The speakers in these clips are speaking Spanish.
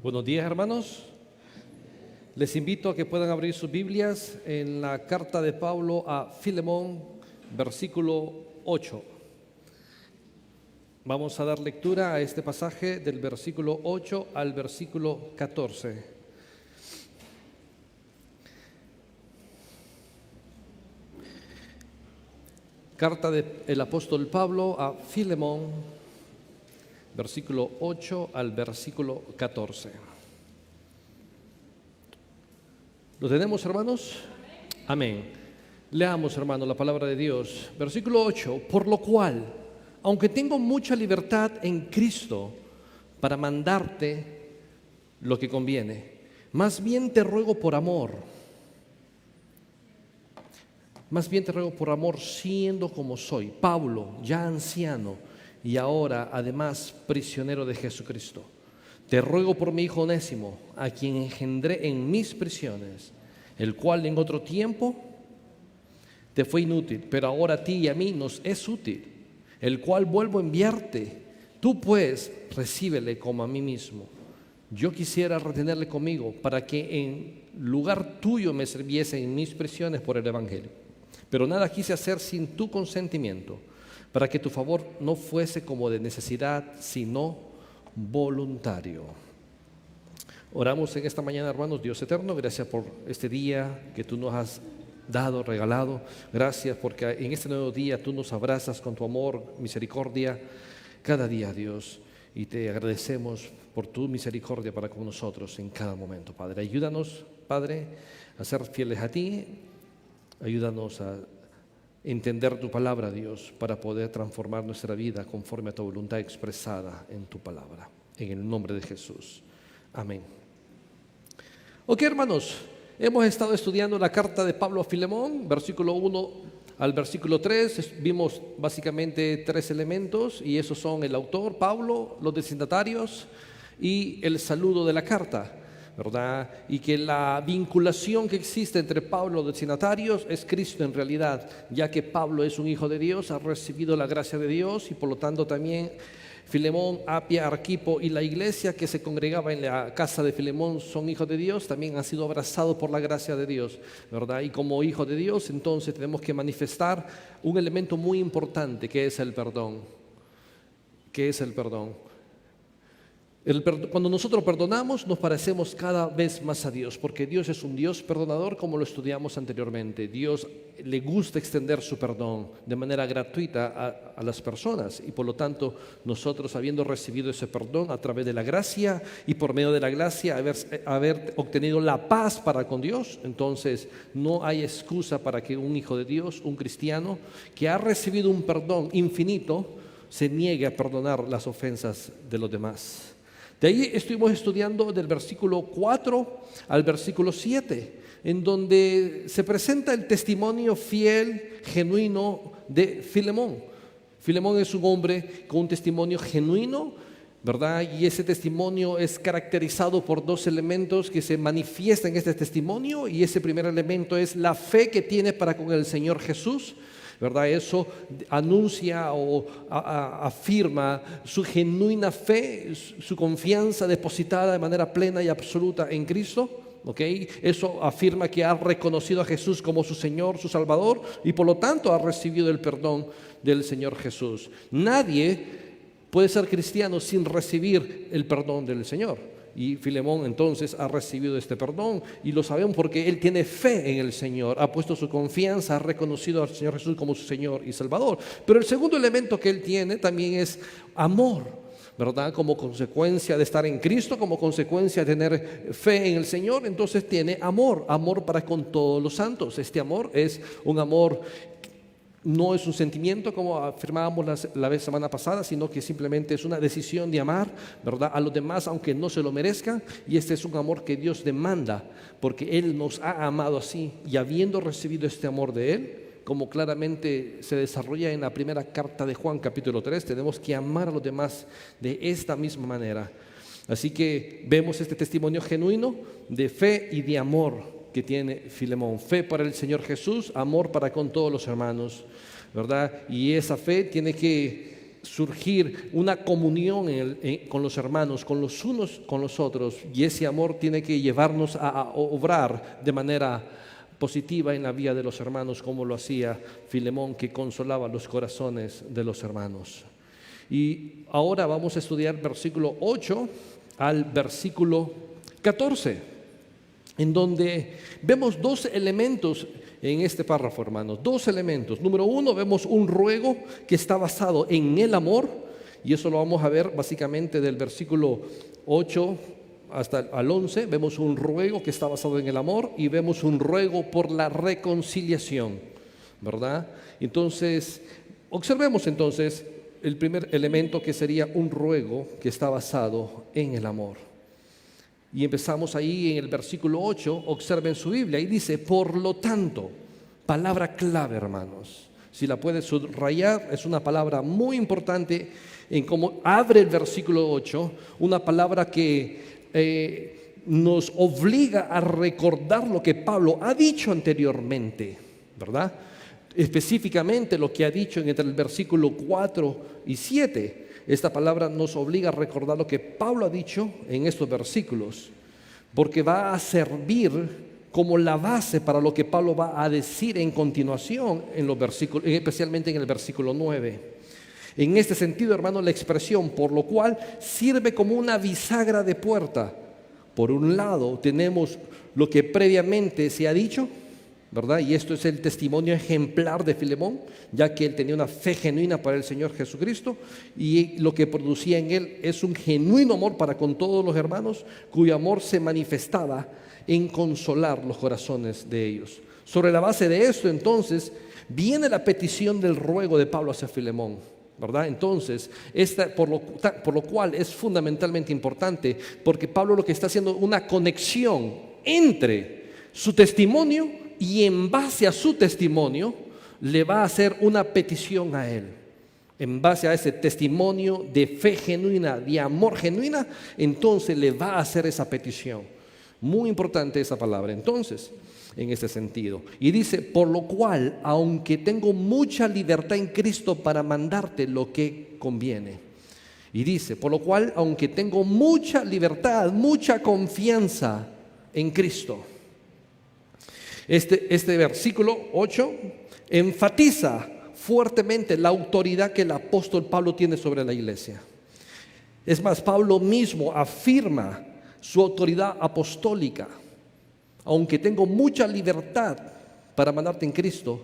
Buenos días, hermanos. Les invito a que puedan abrir sus Biblias en la carta de Pablo a Filemón, versículo 8. Vamos a dar lectura a este pasaje del versículo 8 al versículo 14. Carta del apóstol Pablo a Filemón, versículo 8 al versículo 14. ¿Lo tenemos, hermanos? Amén. Leamos, hermanos, la palabra de Dios. Versículo 8. Por lo cual, aunque tengo mucha libertad en Cristo para mandarte lo que conviene, más bien te ruego por amor. Más bien te ruego por amor, siendo como soy, Pablo, ya anciano, y ahora además prisionero de Jesucristo. Te ruego por mi hijo Onésimo, a quien engendré en mis prisiones, el cual en otro tiempo te fue inútil, pero ahora a ti y a mí nos es útil, el cual vuelvo a enviarte. Tú pues recíbele como a mí mismo. Yo quisiera retenerle conmigo para que en lugar tuyo me sirviese en mis prisiones por el Evangelio. Pero nada quise hacer sin tu consentimiento, para que tu favor no fuese como de necesidad, sino voluntario. Oramos en esta mañana, hermanos. Dios eterno, gracias por este día que tú nos has dado, regalado. Gracias porque en este nuevo día tú nos abrazas con tu amor, misericordia, cada día, Dios. Y te agradecemos por tu misericordia para con nosotros en cada momento, Padre. Ayúdanos, Padre, a ser fieles a ti. Ayúdanos a entender tu palabra, Dios, para poder transformar nuestra vida conforme a tu voluntad expresada en tu palabra. En el nombre de Jesús. Amén. Ok, hermanos, hemos estado estudiando la carta de Pablo a Filemón, versículo 1 al versículo 3. Vimos básicamente tres elementos, y esos son el autor, Pablo, los destinatarios y el saludo de la carta, ¿verdad? Y que la vinculación que existe entre Pablo y los destinatarios es Cristo en realidad, ya que Pablo es un hijo de Dios, ha recibido la gracia de Dios, y por lo tanto también Filemón, Apia, Arquipo y la iglesia que se congregaba en la casa de Filemón son hijos de Dios, también han sido abrazados por la gracia de Dios, ¿verdad? Y como hijos de Dios, entonces tenemos que manifestar un elemento muy importante, que es el perdón. ¿Qué es el perdón? Cuando nosotros perdonamos, nos parecemos cada vez más a Dios, porque Dios es un Dios perdonador, como lo estudiamos anteriormente. Dios le gusta extender su perdón de manera gratuita a las personas, y por lo tanto nosotros, habiendo recibido ese perdón a través de la gracia y por medio de la gracia haber obtenido la paz para con Dios, entonces no hay excusa para que un hijo de Dios, un cristiano que ha recibido un perdón infinito, se niegue a perdonar las ofensas de los demás. De ahí estuvimos estudiando del versículo 4 al versículo 7, en donde se presenta el testimonio fiel, genuino de Filemón. Filemón es un hombre con un testimonio genuino, ¿verdad? Y ese testimonio es caracterizado por dos elementos que se manifiestan en este testimonio, y ese primer elemento es la fe que tiene para con el Señor Jesús, ¿verdad? Eso anuncia o afirma su genuina fe, su confianza depositada de manera plena y absoluta en Cristo. ¿Okay? Eso afirma que ha reconocido a Jesús como su Señor, su Salvador, y por lo tanto ha recibido el perdón del Señor Jesús. Nadie puede ser cristiano sin recibir el perdón del Señor. Y Filemón entonces ha recibido este perdón, y lo sabemos porque él tiene fe en el Señor, ha puesto su confianza, ha reconocido al Señor Jesús como su Señor y Salvador. Pero el segundo elemento que él tiene también es amor, ¿verdad? Como consecuencia de estar en Cristo, como consecuencia de tener fe en el Señor, entonces tiene amor para con todos los santos. Este amor es un amor, no es un sentimiento como afirmábamos la vez semana pasada, sino que simplemente es una decisión de amar, ¿verdad?, a los demás aunque no se lo merezcan. Y este es un amor que Dios demanda, porque Él nos ha amado así, y habiendo recibido este amor de Él, como claramente se desarrolla en la primera carta de Juan capítulo 3, tenemos que amar a los demás de esta misma manera. Así que vemos este testimonio genuino de fe y de amor que tiene Filemón: fe para el Señor Jesús, amor para con todos los hermanos, ¿verdad? Y esa fe tiene que surgir una comunión con los hermanos, con los unos con los otros, y ese amor tiene que llevarnos a obrar de manera positiva en la vida de los hermanos, como lo hacía Filemón, que consolaba los corazones de los hermanos. Y ahora vamos a estudiar versículo 8 al versículo 14, en donde vemos dos elementos en este párrafo, hermanos, dos elementos. Número uno, vemos un ruego que está basado en el amor, y eso lo vamos a ver básicamente del versículo 8 hasta el 11. Vemos un ruego que está basado en el amor y vemos un ruego por la reconciliación, ¿verdad? Entonces, observemos entonces el primer elemento, que sería un ruego que está basado en el amor. Y empezamos ahí en el versículo 8, observen su Biblia, y dice, por lo tanto, palabra clave, hermanos. Si la puedes subrayar, es una palabra muy importante en cómo abre el versículo 8, una palabra que nos obliga a recordar lo que Pablo ha dicho anteriormente, ¿verdad? Específicamente lo que ha dicho entre el versículo 4 y 7. Esta palabra nos obliga a recordar lo que Pablo ha dicho en estos versículos, porque va a servir como la base para lo que Pablo va a decir en continuación en los versículos, especialmente en el versículo 9. En este sentido, hermano, la expresión por lo cual sirve como una bisagra de puerta. Por un lado tenemos lo que previamente se ha dicho, ¿verdad? Y esto es el testimonio ejemplar de Filemón, ya que él tenía una fe genuina para el Señor Jesucristo, y lo que producía en él es un genuino amor para con todos los hermanos, cuyo amor se manifestaba en consolar los corazones de ellos. Sobre la base de esto, entonces, viene la petición del ruego de Pablo hacia Filemón, ¿verdad? Entonces, por lo cual es fundamentalmente importante, porque Pablo lo que está haciendo una conexión entre su testimonio, y en base a su testimonio le va a hacer una petición a él. En base a ese testimonio de fe genuina, de amor genuina, entonces le va a hacer esa petición. Muy importante esa palabra, entonces, en ese sentido. Y dice, por lo cual, aunque tengo mucha libertad en Cristo para mandarte lo que conviene. Y dice, por lo cual, aunque tengo mucha libertad, mucha confianza en Cristo. Este versículo 8 enfatiza fuertemente la autoridad que el apóstol Pablo tiene sobre la iglesia. Es más, Pablo mismo afirma su autoridad apostólica. Aunque tengo mucha libertad para mandarte en Cristo,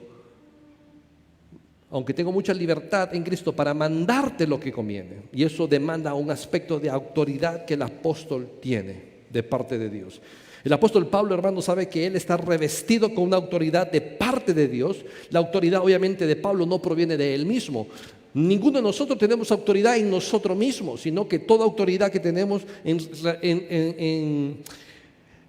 aunque tengo mucha libertad en Cristo para mandarte lo que conviene. Y eso demanda un aspecto de autoridad que el apóstol tiene de parte de Dios. El apóstol Pablo, hermano, sabe que él está revestido con una autoridad de parte de Dios. La autoridad, obviamente, de Pablo no proviene de él mismo. Ninguno de nosotros tenemos autoridad en nosotros mismos, sino que toda autoridad que tenemos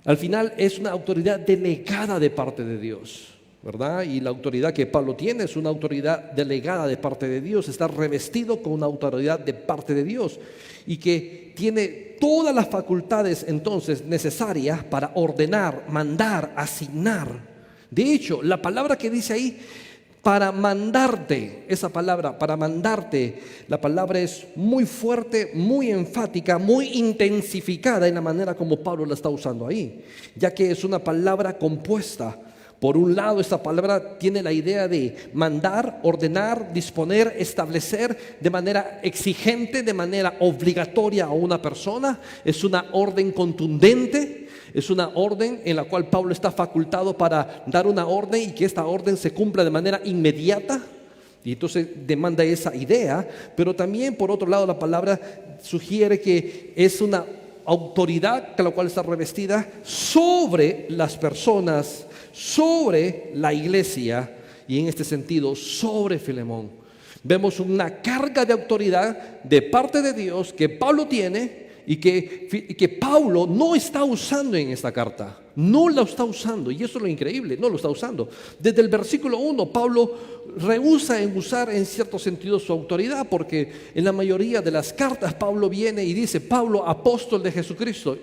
al final es una autoridad delegada de parte de Dios, ¿verdad? Y la autoridad que Pablo tiene es una autoridad delegada de parte de Dios. Está revestido con una autoridad de parte de Dios y que tiene todas las facultades entonces necesarias para ordenar, mandar, asignar. De hecho, la palabra que dice ahí, para mandarte, esa palabra, para mandarte, la palabra es muy fuerte, muy enfática, muy intensificada en la manera como Pablo la está usando ahí, ya que es una palabra compuesta. Por un lado, esta palabra tiene la idea de mandar, ordenar, disponer, establecer de manera exigente, de manera obligatoria a una persona. Es una orden contundente, es una orden en la cual Pablo está facultado para dar una orden y que esta orden se cumpla de manera inmediata. Y entonces demanda esa idea, pero también por otro lado la palabra sugiere que es una autoridad con la cual está revestida sobre las personas, sobre la iglesia y en este sentido sobre Filemón. Vemos una carga de autoridad de parte de Dios que Pablo tiene y que Pablo no está usando en esta carta. No la está usando, y eso es lo increíble, no lo está usando. Desde el versículo 1 Pablo rehúsa en usar en cierto sentido su autoridad, porque en la mayoría de las cartas Pablo viene y dice, Pablo, apóstol de Jesucristo.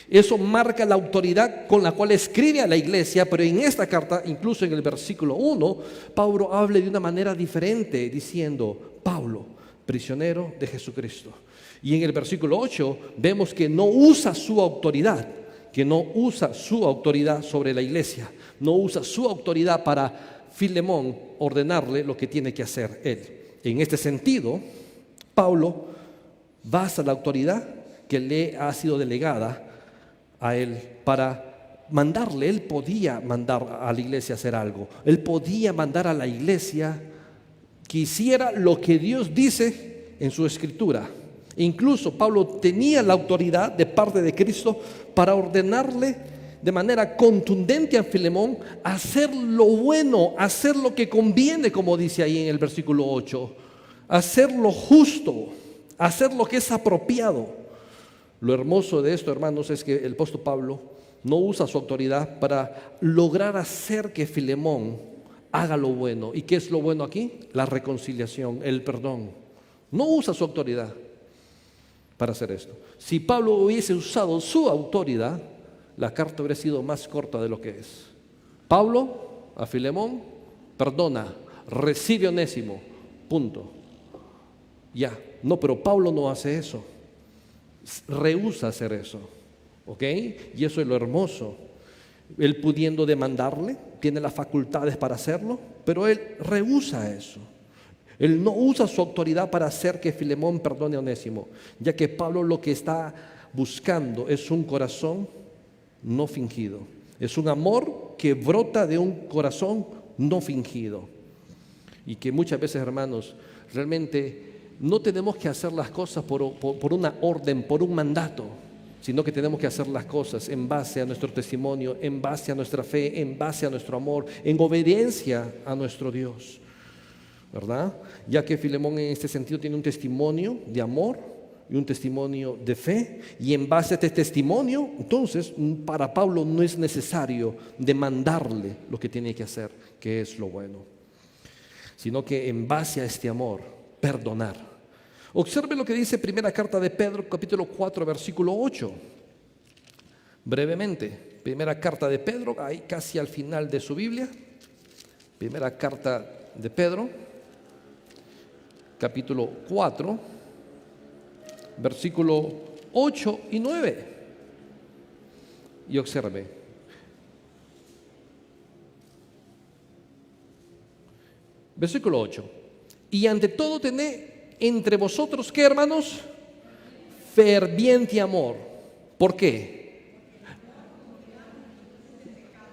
Eso marca la autoridad con la cual escribe a la iglesia, pero en esta carta, incluso en el versículo 1, Pablo habla de una manera diferente, diciendo, Pablo, prisionero de Jesucristo. Y en el versículo 8 vemos que no usa su autoridad, sobre la iglesia, no usa su autoridad para Filemón ordenarle lo que tiene que hacer él. En este sentido, Pablo basa la autoridad que le ha sido delegada a él para mandarle. Él podía mandar a la iglesia a hacer algo. Él podía mandar a la iglesia que hiciera lo que Dios dice en su escritura. Incluso Pablo tenía la autoridad de parte de Cristo para ordenarle de manera contundente a Filemón hacer lo bueno, hacer lo que conviene, como dice ahí en el versículo 8, hacer lo justo, hacer lo que es apropiado. Lo hermoso de esto, hermanos, es que el apóstol Pablo no usa su autoridad para lograr hacer que Filemón haga lo bueno. ¿Y qué es lo bueno aquí? La reconciliación, el perdón. No usa su autoridad para hacer esto. Si Pablo hubiese usado su autoridad, la carta habría sido más corta de lo que es. Pablo a Filemón, perdona, recibe a Onésimo, punto. Ya, no, pero Pablo no hace eso, rehúsa hacer eso, ¿ok? Y eso es lo hermoso. Él pudiendo demandarle, tiene las facultades para hacerlo, pero él rehúsa eso. Él no usa su autoridad para hacer que Filemón perdone a Onésimo, ya que Pablo lo que está buscando es un corazón no fingido. Es un amor que brota de un corazón no fingido. Y que muchas veces, hermanos, realmente no tenemos que hacer las cosas por una orden, por un mandato, sino que tenemos que hacer las cosas en base a nuestro testimonio, en base a nuestra fe, en base a nuestro amor, en obediencia a nuestro Dios, ¿verdad? Ya que Filemón en este sentido tiene un testimonio de amor y un testimonio de fe, y en base a este testimonio, entonces, para Pablo no es necesario demandarle lo que tiene que hacer, que es lo bueno, sino que en base a este amor, perdonar. Observe lo que dice primera carta de Pedro, capítulo 4, versículo 8. Brevemente, primera carta de Pedro, ahí casi al final de su Biblia. Primera carta de Pedro, capítulo 4, versículo 8 y 9. Y observe. Versículo 8. Y ante todo tened entre vosotros, ¿qué, hermanos? Ferviente amor. ¿Por qué?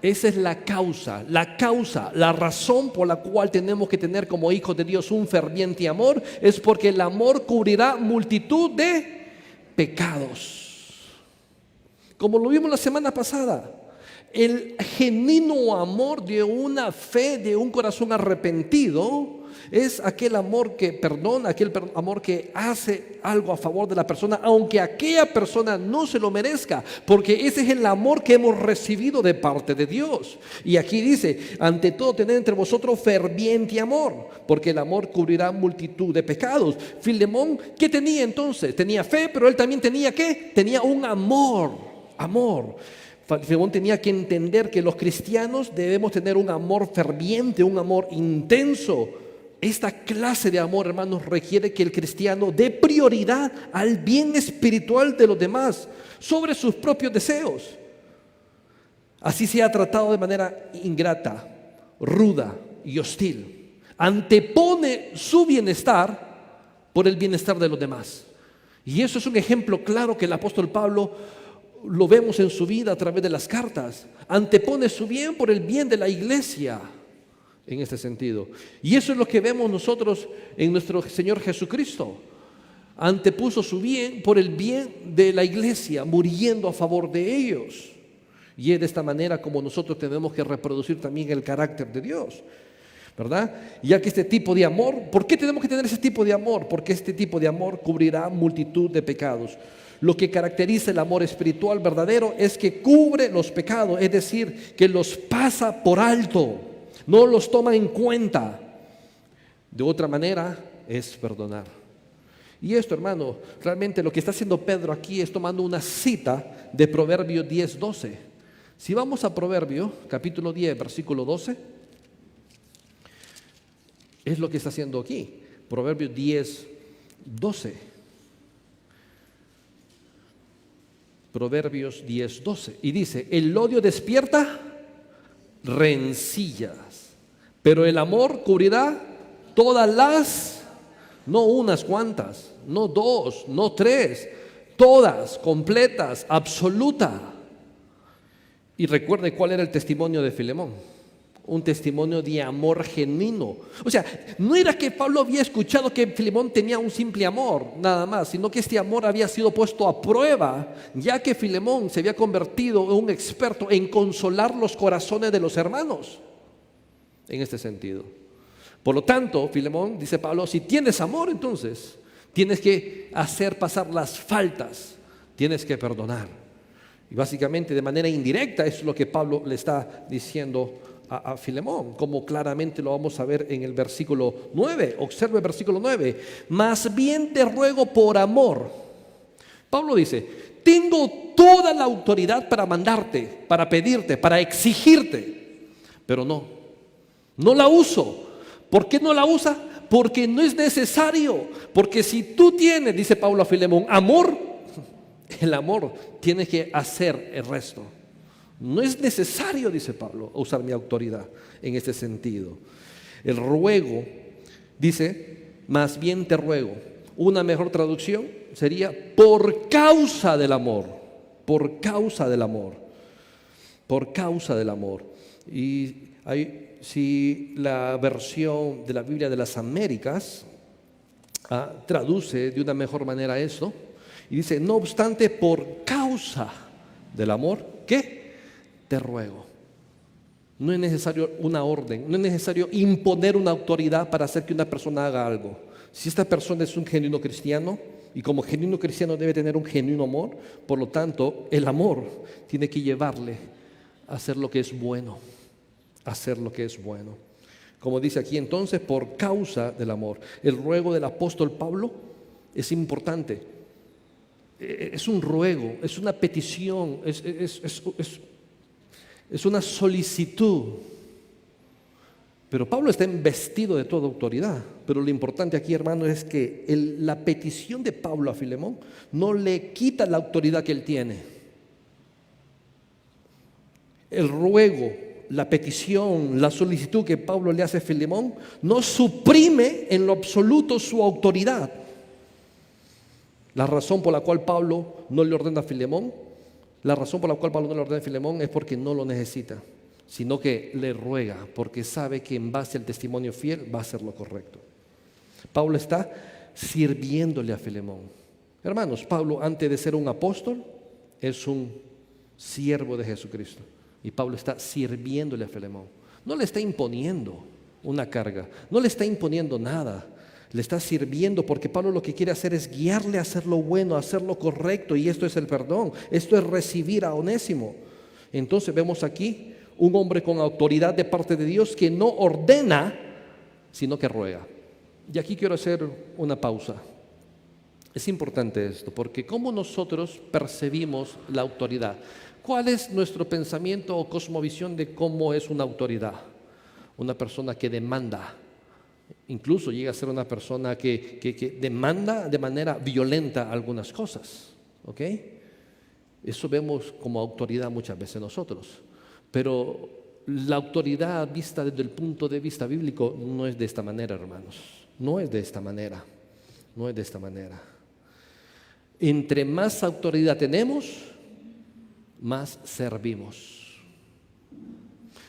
Esa es la causa, la razón por la cual tenemos que tener como hijos de Dios un ferviente amor, es porque el amor cubrirá multitud de pecados. Como lo vimos la semana pasada, el genuino amor de una fe, de un corazón arrepentido, es aquel amor que perdona, aquel amor que hace algo a favor de la persona, aunque aquella persona no se lo merezca, porque ese es el amor que hemos recibido de parte de Dios. Y aquí dice, ante todo tened entre vosotros ferviente amor, porque el amor cubrirá multitud de pecados. Filemón, ¿qué tenía entonces? Tenía fe, pero él también tenía ¿qué? Tenía un amor. Filemón tenía que entender que los cristianos debemos tener un amor ferviente, un amor intenso. Esta clase de amor, hermanos, requiere que el cristiano dé prioridad al bien espiritual de los demás sobre sus propios deseos. Así se ha tratado de manera ingrata, ruda y hostil. Antepone su bienestar por el bienestar de los demás. Y eso es un ejemplo claro que el apóstol Pablo lo vemos en su vida a través de las cartas. Antepone su bien por el bien de la iglesia. En este sentido. Y eso es lo que vemos nosotros en nuestro Señor Jesucristo. Antepuso su bien por el bien de la iglesia, muriendo a favor de ellos. Y es de esta manera como nosotros tenemos que reproducir también el carácter de Dios, ¿verdad? Ya que este tipo de amor, ¿por qué tenemos que tener ese tipo de amor? Porque este tipo de amor cubrirá multitud de pecados. Lo que caracteriza el amor espiritual verdadero es que cubre los pecados, es decir, que los pasa por alto. No los toma en cuenta. De otra manera es perdonar. Y esto, hermano, realmente lo que está haciendo Pedro aquí es tomando una cita de Proverbios 10:12. Si vamos a Proverbios, capítulo 10, versículo 12, es lo que está haciendo aquí. Proverbios 10, 12. Proverbios 10, 12. Y dice, el odio despierta rencillas, pero el amor cubrirá todas las, no unas cuantas, no dos, no tres, todas, completas, absoluta. Y recuerde cuál era el testimonio de Filemón. Un testimonio de amor genuino. O sea, no era que Pablo había escuchado que Filemón tenía un simple amor, nada más, sino que este amor había sido puesto a prueba, ya que Filemón se había convertido en un experto en consolar los corazones de los hermanos, en este sentido. Por lo tanto, Filemón, dice Pablo, si tienes amor, entonces tienes que hacer pasar las faltas, tienes que perdonar. Y básicamente, de manera indirecta, eso es lo que Pablo le está diciendo a Filemón, como claramente lo vamos a ver en el versículo 9. Observe el versículo 9. Más bien te ruego por amor. Pablo dice, tengo toda la autoridad para mandarte, para pedirte, para exigirte, pero no la uso. ¿Por qué no la usa? Porque no es necesario. Porque si tú tienes, dice Pablo a Filemón, amor, el amor tiene que hacer el resto. No es necesario, dice Pablo, usar mi autoridad en este sentido. El ruego, dice, más bien te ruego. Una mejor traducción sería por causa del amor. Por causa del amor. Por causa del amor. Y si la versión de la Biblia de las Américas traduce de una mejor manera eso, y dice, no obstante, por causa del amor, ¿qué? Te ruego. No es necesario una orden, no es necesario imponer una autoridad para hacer que una persona haga algo. Si esta persona es un genuino cristiano, y como genuino cristiano debe tener un genuino amor, por lo tanto, el amor tiene que llevarle a hacer lo que es bueno, hacer lo que es bueno. Como dice aquí entonces, por causa del amor. El ruego del apóstol Pablo es importante. Es un ruego, es una petición, es una solicitud. Pero Pablo está investido de toda autoridad. Pero lo importante aquí, hermano, es que la petición de Pablo a Filemón no le quita la autoridad que él tiene. El ruego, la petición, la solicitud que Pablo le hace a Filemón no suprime en lo absoluto su autoridad. La razón por la cual Pablo no le ordena a Filemón, es porque no lo necesita, sino que le ruega, porque sabe que en base al testimonio fiel va a hacer lo correcto. Pablo está sirviéndole a Filemón. Hermanos, Pablo, antes de ser un apóstol, es un siervo de Jesucristo. Y Pablo está sirviéndole a Filemón. No le está imponiendo una carga, no le está imponiendo nada. Le está sirviendo porque Pablo lo que quiere hacer es guiarle a hacer lo bueno, a hacer lo correcto, y esto es el perdón, esto es recibir a Onésimo. Entonces vemos aquí un hombre con autoridad de parte de Dios que no ordena, sino que ruega. Y aquí quiero hacer una pausa. Es importante esto, porque ¿cómo nosotros percibimos la autoridad? ¿Cuál es nuestro pensamiento o cosmovisión de cómo es una autoridad? Una persona que demanda. Incluso llega a ser una persona que demanda de manera violenta algunas cosas. ¿Ok? Eso vemos como autoridad muchas veces nosotros. Pero la autoridad vista desde el punto de vista bíblico no es de esta manera, hermanos. No es de esta manera. No es de esta manera. Entre más autoridad tenemos, más servimos.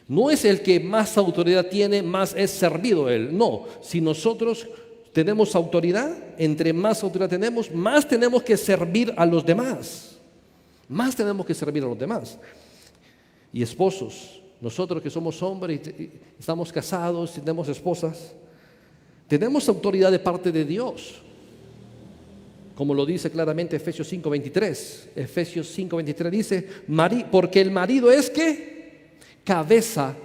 No es el que más autoridad tiene, más es servido él. No, si nosotros tenemos autoridad, entre más autoridad tenemos, más tenemos que servir a los demás. Más tenemos que servir a los demás. Y esposos, nosotros que somos hombres y estamos casados, tenemos esposas, tenemos autoridad de parte de Dios. Como lo dice claramente Efesios 5:23. Efesios 5:23 dice, porque el marido es que cabeza,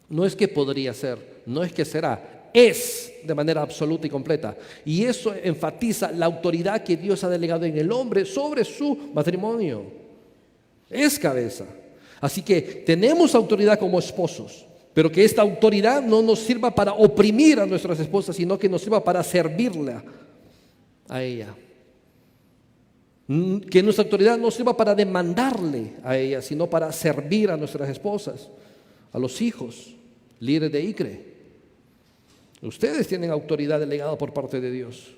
no es que podría ser, no es que será, es de manera absoluta y completa. Y eso enfatiza la autoridad que Dios ha delegado en el hombre sobre su matrimonio. Es cabeza. Así que tenemos autoridad como esposos, pero que esta autoridad no nos sirva para oprimir a nuestras esposas, sino que nos sirva para servirla. a ella. Que nuestra autoridad no sirva para demandarle a ella, sino para servir a nuestras esposas, a los hijos, líderes de ICRE. Ustedes tienen autoridad delegada por parte de Dios.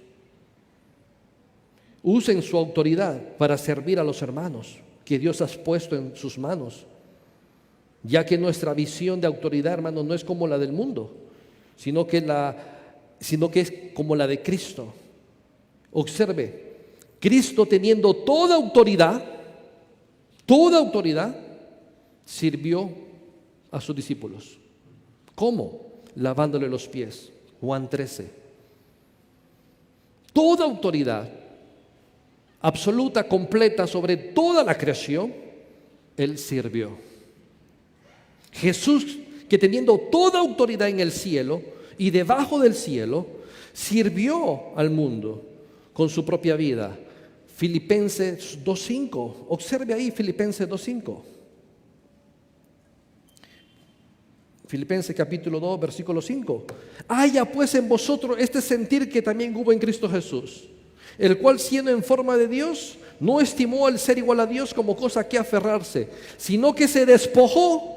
Usen su autoridad para servir a los hermanos que Dios ha puesto en sus manos, ya que nuestra visión de autoridad, hermanos, no es como la del mundo, sino que es como la de Cristo. Observe, Cristo, teniendo toda autoridad, sirvió a sus discípulos. ¿Cómo? Lavándole los pies. Juan 13. Toda autoridad absoluta, completa sobre toda la creación, Él sirvió. Jesús, que teniendo toda autoridad en el cielo y debajo del cielo, sirvió al mundo con su propia vida. Filipenses 2:5. Observe ahí Filipenses 2:5. Filipenses capítulo 2, versículo 5. Haya pues en vosotros este sentir que también hubo en Cristo Jesús, el cual, siendo en forma de Dios, no estimó el ser igual a Dios como cosa que aferrarse, sino que se despojó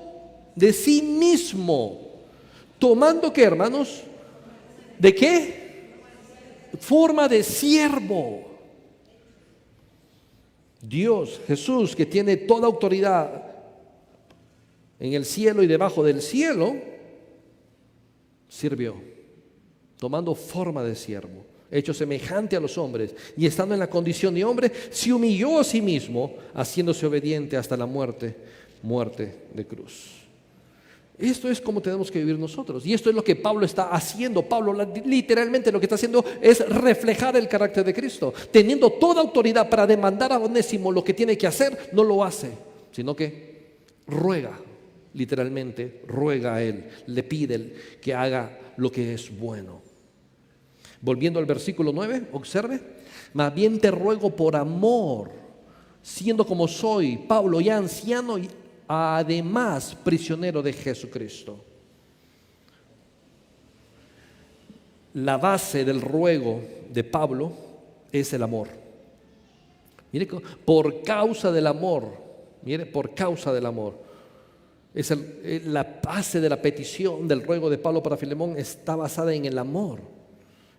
de sí mismo, tomando, ¿qué, hermanos? ¿De qué? Forma de siervo. Dios, Jesús, que tiene toda autoridad en el cielo y debajo del cielo, sirvió, tomando forma de siervo, hecho semejante a los hombres, y estando en la condición de hombre, se humilló a sí mismo, haciéndose obediente hasta la muerte de cruz. Esto es como tenemos que vivir nosotros, y esto es lo que Pablo está haciendo. Pablo literalmente lo que está haciendo es reflejar el carácter de Cristo. Teniendo toda autoridad para demandar a Onésimo lo que tiene que hacer, no lo hace, sino que ruega, literalmente ruega a él, le pide que haga lo que es bueno. Volviendo al versículo 9, observe: más bien te ruego por amor, siendo como soy, Pablo, ya anciano y además prisionero de Jesucristo. La base del ruego de Pablo es el amor. Mire, por causa del amor, mire, por causa del amor. La base de la petición del ruego de Pablo para Filemón está basada en el amor.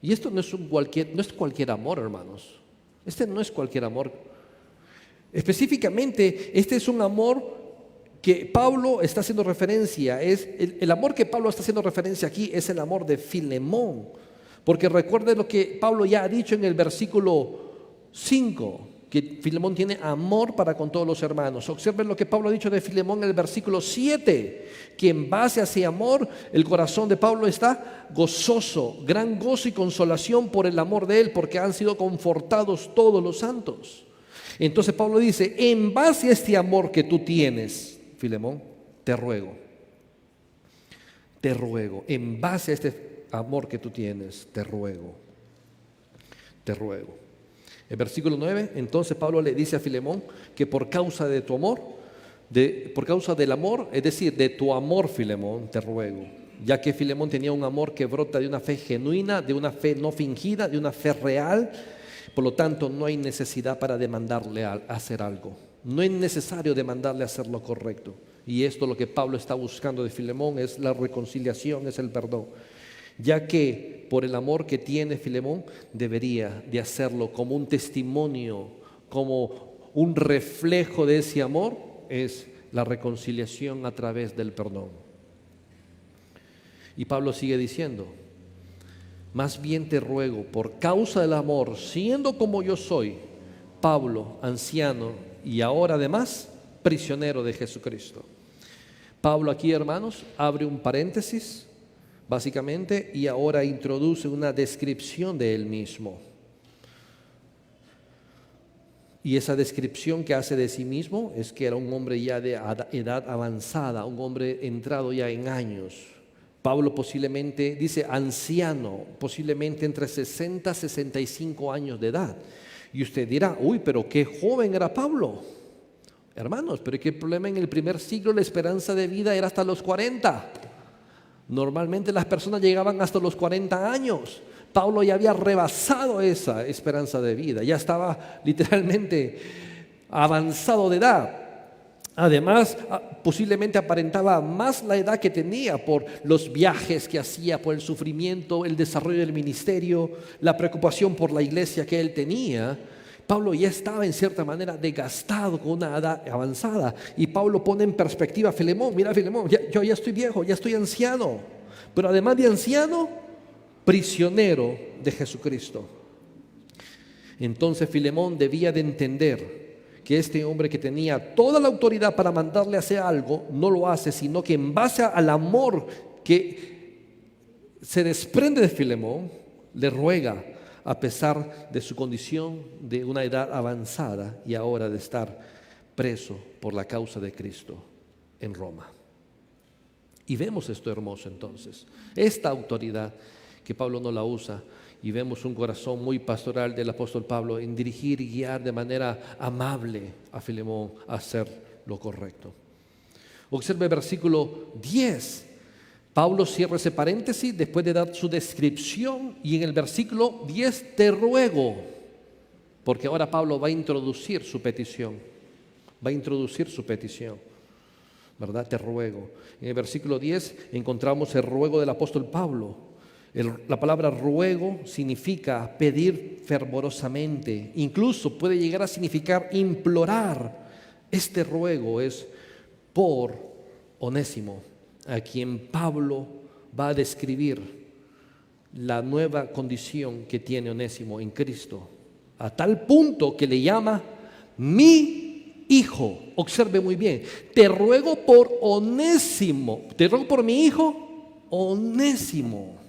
Y esto no es cualquier amor, hermanos. Este no es cualquier amor. Específicamente, este es un amor que Pablo está haciendo referencia. El amor que Pablo está haciendo referencia aquí es el amor de Filemón. Porque recuerden lo que Pablo ya ha dicho en el versículo 5, que Filemón tiene amor para con todos los hermanos. Observen lo que Pablo ha dicho de Filemón en el versículo 7, que en base a ese amor, el corazón de Pablo está gozoso, gran gozo y consolación por el amor de él, porque han sido confortados todos los santos. Entonces Pablo dice: en base a este amor que tú tienes, Filemón, te ruego, en base a este amor que tú tienes, te ruego. El versículo 9, entonces Pablo le dice a Filemón que por causa de tu amor, por causa del amor, es decir, de tu amor, Filemón, te ruego, ya que Filemón tenía un amor que brota de una fe genuina, de una fe no fingida, de una fe real. Por lo tanto, no hay necesidad para demandarle a hacer algo. No es necesario demandarle hacer lo correcto. Y esto, lo que Pablo está buscando de Filemón, es la reconciliación, es el perdón. Ya que por el amor que tiene Filemón, debería de hacerlo como un testimonio, como un reflejo de ese amor, es la reconciliación a través del perdón. Y Pablo sigue diciendo: más bien te ruego, por causa del amor, siendo como yo soy, Pablo, anciano y ahora además prisionero de Jesucristo. Pablo aquí, hermanos, abre un paréntesis básicamente, y ahora introduce una descripción de él mismo. Y esa descripción que hace de sí mismo es que era un hombre ya de edad avanzada, un hombre entrado ya en años. Pablo posiblemente, dice anciano, posiblemente entre 60 y 65 años de edad. Y usted dirá: uy, pero qué joven era Pablo. Hermanos, pero ¿qué problema? En el primer siglo la esperanza de vida era hasta los 40. Normalmente las personas llegaban hasta los 40 años. Pablo ya había rebasado esa esperanza de vida, ya estaba literalmente avanzado de edad. Además, posiblemente aparentaba más la edad que tenía por los viajes que hacía, por el sufrimiento, el desarrollo del ministerio, la preocupación por la iglesia que él tenía. Pablo ya estaba en cierta manera desgastado con una edad avanzada. Y Pablo pone en perspectiva a Filemón: mira, Filemón, yo ya estoy viejo, ya estoy anciano, pero además de anciano, prisionero de Jesucristo. Entonces Filemón debía de entender que este hombre, que tenía toda la autoridad para mandarle a hacer algo, no lo hace, sino que en base al amor que se desprende de Filemón, le ruega, a pesar de su condición de una edad avanzada y ahora de estar preso por la causa de Cristo en Roma. Y vemos esto hermoso entonces, esta autoridad que Pablo no la usa, y vemos un corazón muy pastoral del apóstol Pablo en dirigir y guiar de manera amable a Filemón a hacer lo correcto. Observe el versículo 10. Pablo cierra ese paréntesis después de dar su descripción, y en el versículo 10: te ruego, porque ahora Pablo va a introducir su petición. ¿Verdad? Te ruego. En el versículo 10 encontramos el ruego del apóstol Pablo. La palabra ruego significa pedir fervorosamente, incluso puede llegar a significar implorar. Este ruego es por Onésimo, a quien Pablo va a describir la nueva condición que tiene Onésimo en Cristo, a tal punto que le llama mi hijo. Observe muy bien: te ruego por Onésimo, te ruego por mi hijo Onésimo.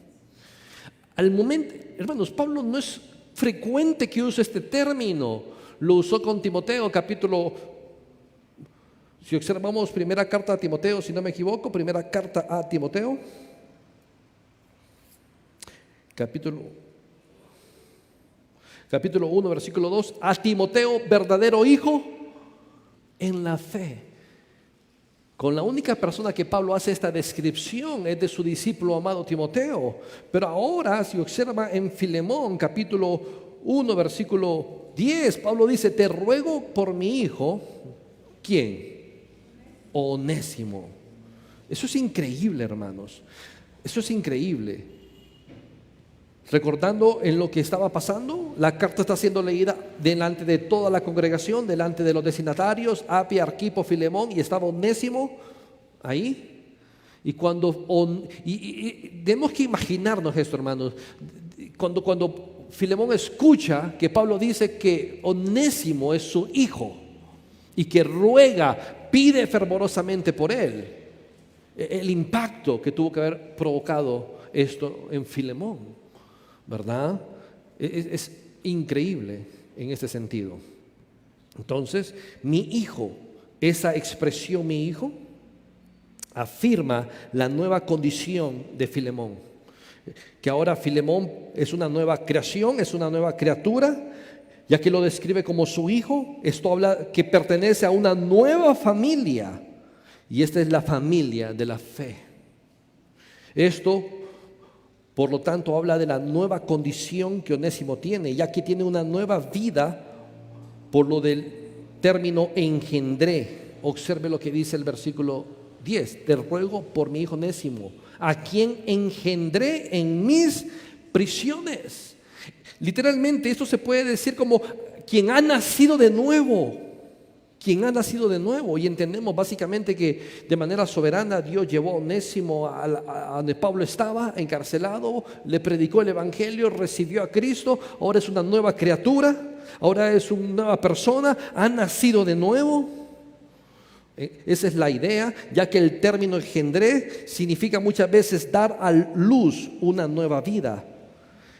Al momento, hermanos, Pablo no es frecuente que use este término. Lo usó con Timoteo, si observamos primera carta a Timoteo, si no me equivoco, primera carta a Timoteo, capítulo 1, versículo 2: a Timoteo, verdadero hijo en la fe. Con la única persona que Pablo hace esta descripción es de su discípulo amado Timoteo. Pero ahora, si observa en Filemón, capítulo 1, versículo 10, Pablo dice: te ruego por mi hijo. ¿Quién? Onésimo. Eso es increíble, hermanos. Eso es increíble. Recordando en lo que estaba pasando, la carta está siendo leída delante de toda la congregación, delante de los destinatarios, Apia, Arquipo, Filemón, y estaba Onésimo ahí. Y tenemos que imaginarnos esto, hermanos. Cuando Filemón escucha que Pablo dice que Onésimo es su hijo y que ruega, pide fervorosamente por él, el impacto que tuvo que haber provocado esto en Filemón, ¿verdad? Es increíble en este sentido. Entonces, mi hijo, esa expresión mi hijo, afirma la nueva condición de Filemón, que ahora Filemón es una nueva creación, es una nueva criatura, ya que lo describe como su hijo. Esto habla que pertenece a una nueva familia, y esta es la familia de la fe. Esto, por lo tanto, habla de la nueva condición que Onésimo tiene, ya que tiene una nueva vida por lo del término engendré. Observe lo que dice el versículo 10: te ruego por mi hijo Onésimo, a quien engendré en mis prisiones. Literalmente esto se puede decir como quien ha nacido de nuevo. Quien ha nacido de nuevo. Y entendemos básicamente que de manera soberana Dios llevó a Onésimo a donde Pablo estaba encarcelado, le predicó el evangelio, recibió a Cristo, ahora es una nueva criatura, ahora es una nueva persona, ha nacido de nuevo. Esa es la idea, ya que el término engendré significa muchas veces dar a luz una nueva vida.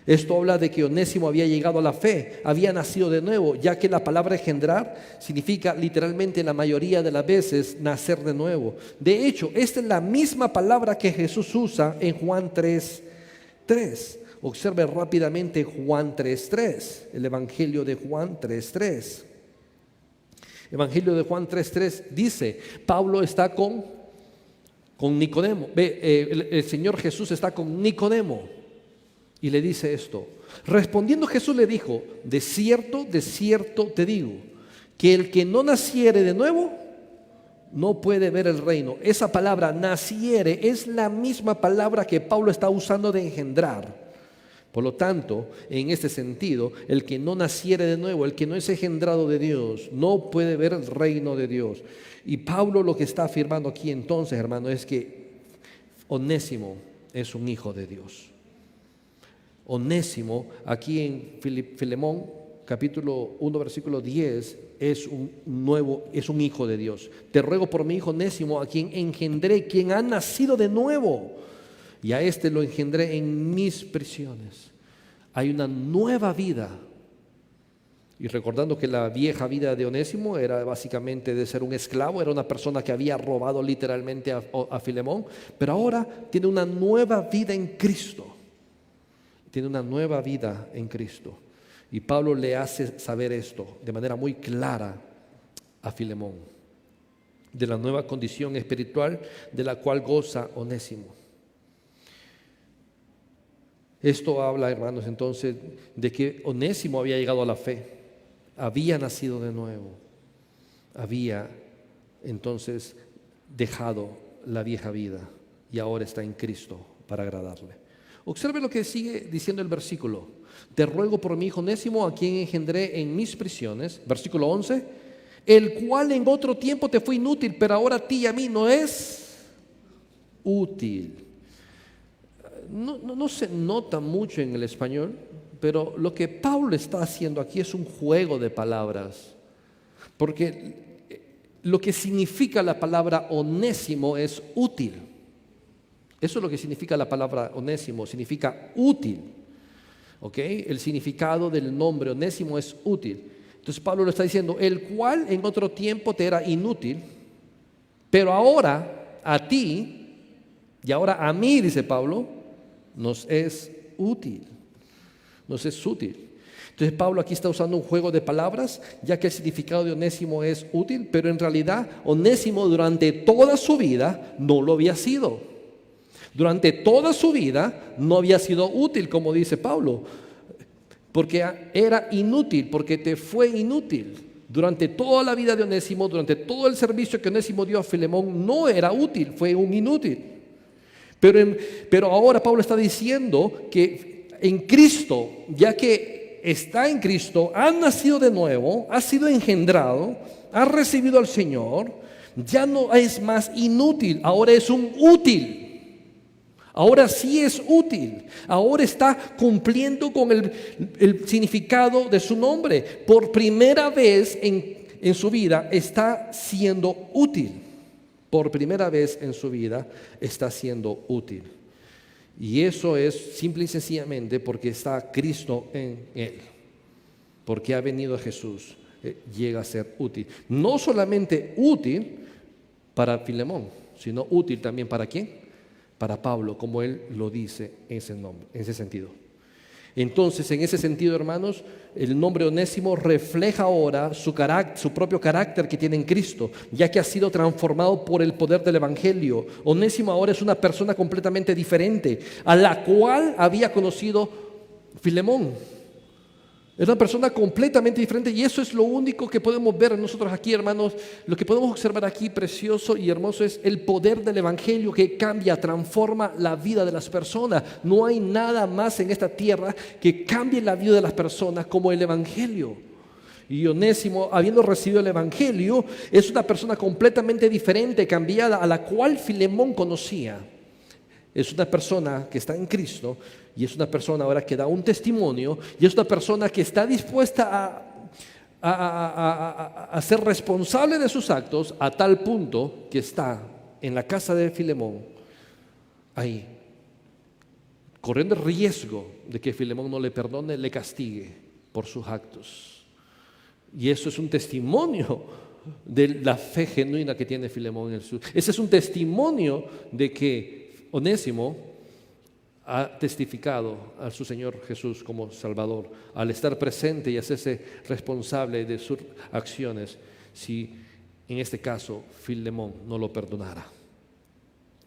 Esto habla de que Onésimo había llegado a la fe, había nacido de nuevo, ya que la palabra engendrar significa literalmente la mayoría de las veces nacer de nuevo. De hecho, esta es la misma palabra que Jesús usa en Juan 3:3. Observe rápidamente Juan 3:3, el Evangelio de Juan 3:3. Evangelio de Juan 3:3 dice, Pablo está con con Nicodemo. El Señor Jesús está con Nicodemo y le dice esto. Respondiendo Jesús le dijo, de cierto te digo, que el que no naciere de nuevo no puede ver el reino. Esa palabra naciere es la misma palabra que Pablo está usando de engendrar. Por lo tanto, en este sentido, el que no naciere de nuevo, el que no es engendrado de Dios, no puede ver el reino de Dios. Y Pablo lo que está afirmando aquí entonces, hermano, es que Onésimo es un hijo de Dios. Onésimo, aquí en Filemón, capítulo 1, versículo 10, es un hijo de Dios. Te ruego por mi hijo Onésimo, a quien engendré, quien ha nacido de nuevo. Y a este lo engendré en mis prisiones. Hay una nueva vida. Y recordando que la vieja vida de Onésimo era básicamente de ser un esclavo, era una persona que había robado literalmente a Filemón, pero ahora tiene una nueva vida en Cristo. Tiene una nueva vida en Cristo. Y Pablo le hace saber esto de manera muy clara a Filemón, de la nueva condición espiritual de la cual goza Onésimo. Esto habla, hermanos, entonces, de que Onésimo había llegado a la fe, había nacido de nuevo, había entonces dejado la vieja vida y ahora está en Cristo para agradarle. Observe lo que sigue diciendo el versículo. Te ruego por mi hijo Onésimo, a quien engendré en mis prisiones, versículo 11, el cual en otro tiempo te fue inútil, pero ahora a ti y a mí no es útil. No se nota mucho en el español, pero lo que Pablo está haciendo aquí es un juego de palabras, porque lo que significa la palabra onésimo es útil. Eso es lo que significa la palabra onésimo, significa útil. ¿Ok? El significado del nombre onésimo es útil. Entonces Pablo lo está diciendo, el cual en otro tiempo te era inútil, pero ahora a ti y ahora a mí, dice Pablo, nos es útil. Nos es útil. Entonces Pablo aquí está usando un juego de palabras, ya que el significado de onésimo es útil, pero en realidad onésimo durante toda su vida no lo había sido. Durante toda su vida no había sido útil, como dice Pablo, porque era inútil, porque te fue inútil. Durante toda la vida de Onésimo, durante todo el servicio que Onésimo dio a Filemón, no era útil, fue un inútil. Pero ahora Pablo está diciendo que en Cristo, ya que está en Cristo, ha nacido de nuevo, ha sido engendrado, ha recibido al Señor, ya no es más inútil, ahora es un útil. Ahora sí es útil, ahora está cumpliendo con el significado de su nombre. Por primera vez en su vida está siendo útil. Por primera vez en su vida está siendo útil. Y eso es simple y sencillamente porque está Cristo en él. Porque ha venido a Jesús, llega a ser útil. No solamente útil para Filemón, sino útil también para ¿quién? Para Pablo, como él lo dice en ese sentido. Entonces, en ese sentido, hermanos, el nombre Onésimo refleja ahora su propio carácter que tiene en Cristo, ya que ha sido transformado por el poder del Evangelio. Onésimo ahora es una persona completamente diferente a la cual había conocido Filemón. Es una persona completamente diferente y eso es lo único que podemos ver nosotros aquí, hermanos. Lo que podemos observar aquí, precioso y hermoso, es el poder del Evangelio que cambia, transforma la vida de las personas. No hay nada más en esta tierra que cambie la vida de las personas como el Evangelio. Y Onésimo, habiendo recibido el Evangelio, es una persona completamente diferente, cambiada, a la cual Filemón conocía. Es una persona que está en Cristo y es una persona ahora que da un testimonio y es una persona que está dispuesta a ser responsable de sus actos a tal punto que está en la casa de Filemón, ahí, corriendo el riesgo de que Filemón no le perdone, le castigue por sus actos. Y eso es un testimonio de la fe genuina que tiene Filemón en el sur. Ese es un testimonio de que Onésimo ha testificado a su Señor Jesús como Salvador al estar presente y hacerse responsable de sus acciones si en este caso Filemón no lo perdonara.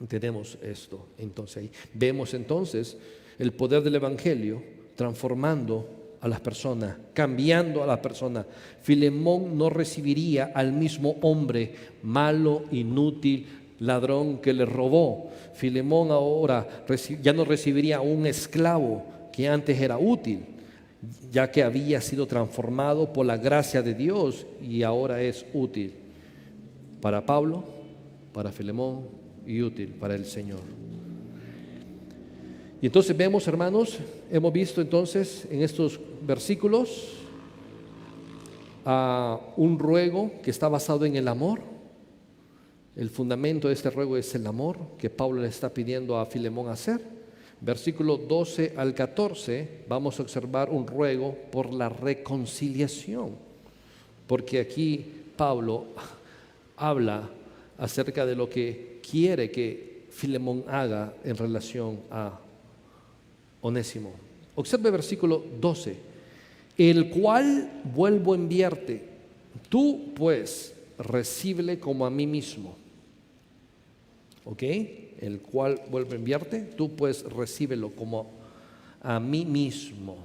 Tenemos esto. Entonces ahí vemos entonces el poder del Evangelio transformando a las personas, cambiando a las personas. Filemón no recibiría al mismo hombre malo, inútil, ladrón que le robó. Filemón ahora ya no recibiría a un esclavo que antes era útil, ya que había sido transformado por la gracia de Dios y ahora es útil para Pablo, para Filemón y útil para el Señor. Y entonces vemos, hermanos, hemos visto entonces en estos versículos un ruego que está basado en el amor. El fundamento de este ruego es el amor que Pablo le está pidiendo a Filemón hacer. Versículo 12 al 14 vamos a observar un ruego por la reconciliación, porque aquí Pablo habla acerca de lo que quiere que Filemón haga en relación a Onésimo. Observe versículo 12. El cual vuelvo a enviarte, tú pues recíbele como a mí mismo. ¿Ok? El cual vuelvo a enviarte, tú pues recíbelo como a mí mismo.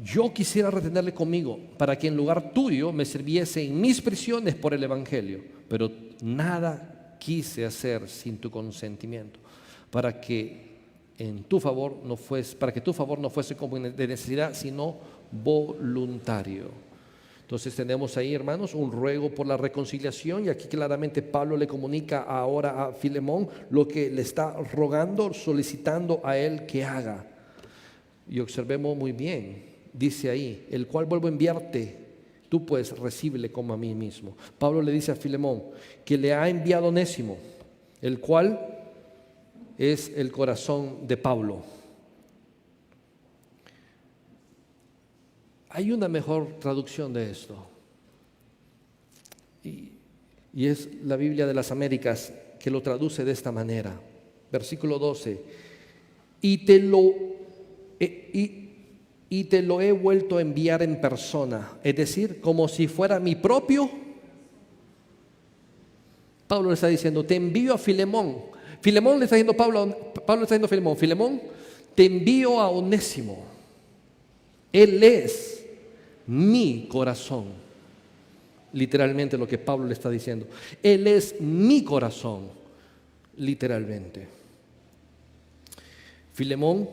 Yo quisiera retenerle conmigo para que en lugar tuyo me sirviese en mis prisiones por el Evangelio, pero nada quise hacer sin tu consentimiento, para que tu favor no fuese como de necesidad, sino voluntario. Entonces tenemos ahí, hermanos, un ruego por la reconciliación, y aquí claramente Pablo le comunica ahora a Filemón lo que le está rogando, solicitando a él que haga. Y observemos muy bien, dice ahí, el cual vuelvo a enviarte, tú pues recíbele como a mí mismo. Pablo le dice a Filemón que le ha enviado Onésimo, el cual es el corazón de Pablo. Hay una mejor traducción de esto, y es la Biblia de las Américas, que lo traduce de esta manera. Versículo 12. Y te lo he vuelto a enviar en persona, es decir, como si fuera mi propio. Pablo le está diciendo, te envío a Filemón. Filemón le está diciendo Pablo le está diciendo a Filemón, Filemón, te envío a Onésimo. Él es mi corazón. Literalmente lo que Pablo le está diciendo. Él es mi corazón. Literalmente. Filemón